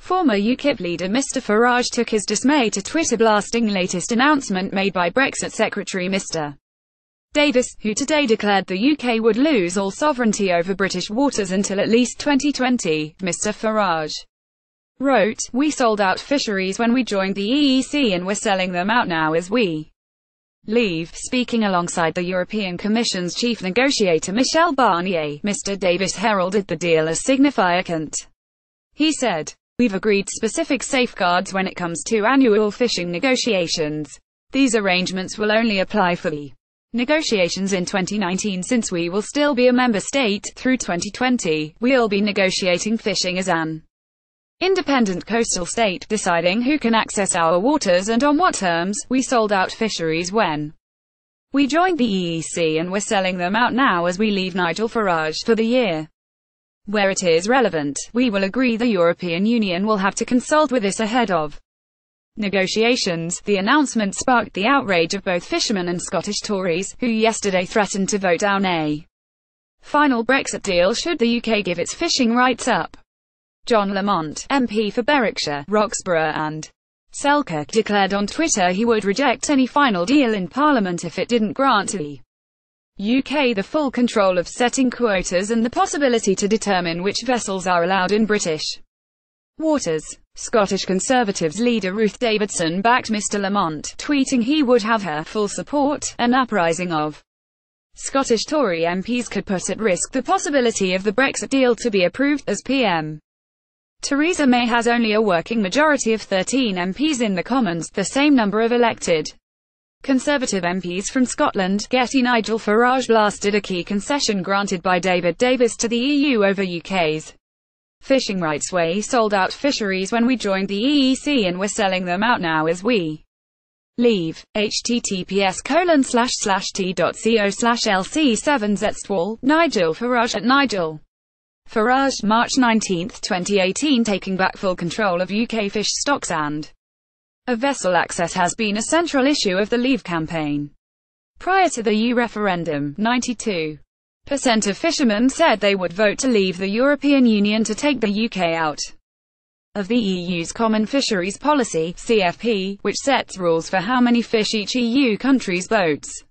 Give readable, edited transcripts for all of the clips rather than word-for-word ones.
Former UKIP leader Mr Farage took his dismay to Twitter, blasting latest announcement made by Brexit Secretary Mr Davis, who today declared the UK would lose all sovereignty over British waters until at least 2020. Mr Farage wrote, "We sold out fisheries when we joined the EEC and we're selling them out now as we leave." Speaking alongside the European Commission's chief negotiator Michel Barnier, Mr Davis heralded the deal as significant. He said, "We've agreed specific safeguards when it comes to annual fishing negotiations. These arrangements will only apply for the negotiations in 2019 since we will still be a member state. Through 2020, we'll be negotiating fishing as an independent coastal state, deciding who can access our waters and on what terms. We sold out fisheries when we joined the EEC and we're selling them out now as we leave." Nigel Farage, "For the year where it is relevant, we will agree the European Union will have to consult with us ahead of negotiations." The announcement sparked the outrage of both fishermen and Scottish Tories, who yesterday threatened to vote down a final Brexit deal should the UK give its fishing rights up. John Lamont, MP for Berwickshire, Roxburgh and Selkirk, declared on Twitter he would reject any final deal in Parliament if it didn't grant the UK the full control of setting quotas and the possibility to determine which vessels are allowed in British waters. Scottish Conservatives leader Ruth Davidson backed Mr Lamont, tweeting he would have her full support. An uprising of Scottish Tory MPs could put at risk the possibility of the Brexit deal to be approved, as PM Theresa May has only a working majority of 13 MPs in the Commons, the same number of elected Conservative MPs from Scotland. Getty. Nigel Farage blasted a key concession granted by David Davis to the EU over UK's fishing rights. "We sold out fisheries when we joined the EEC and we're selling them out now as we leave." https://t.co/lc7zstwall. Nigel Farage at Nigel Farage, March 19, 2018. Taking back full control of UK fish stocks and a vessel access has been a central issue of the Leave campaign. Prior to the EU referendum, 92% of fishermen said they would vote to leave the European Union to take the UK out of the EU's Common Fisheries Policy (CFP), which sets rules for how many fish each EU country's boats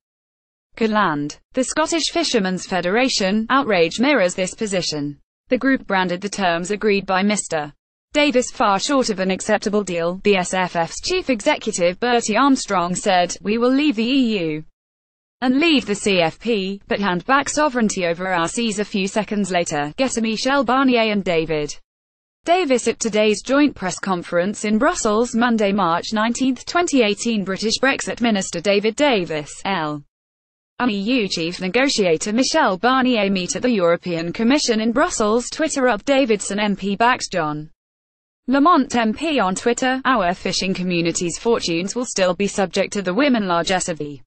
could land. The Scottish Fishermen's Federation outrage mirrors this position. The group branded the terms agreed by Mr Davis far short of an acceptable deal. The SFF's chief executive Bertie Armstrong said, "We will leave the EU and leave the CFP, but hand back sovereignty over our seas." A few seconds later, Getty. Michel Barnier and David Davis at today's joint press conference in Brussels, Monday, March 19, 2018. British Brexit Minister David Davis, and EU Chief Negotiator Michel Barnier meet at the European Commission in Brussels. Twitter up. Davidson MP backs John Lamont MP on Twitter, "Our fishing community's fortunes will still be subject to the women largesse of the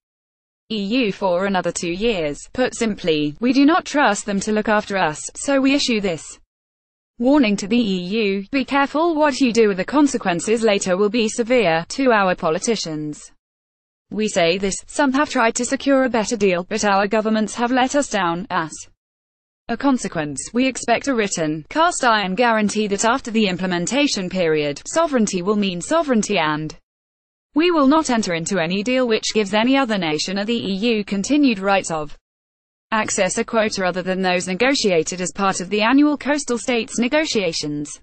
EU for another 2 years. Put simply, we do not trust them to look after us, so we issue this warning to the EU, be careful what you do, the consequences later will be severe." To our politicians, we say this: some have tried to secure a better deal, but our governments have let us down. As a consequence, we expect a written, cast-iron guarantee that after the implementation period, sovereignty will mean sovereignty, and we will not enter into any deal which gives any other nation of the EU continued rights of access a quota other than those negotiated as part of the annual coastal states negotiations.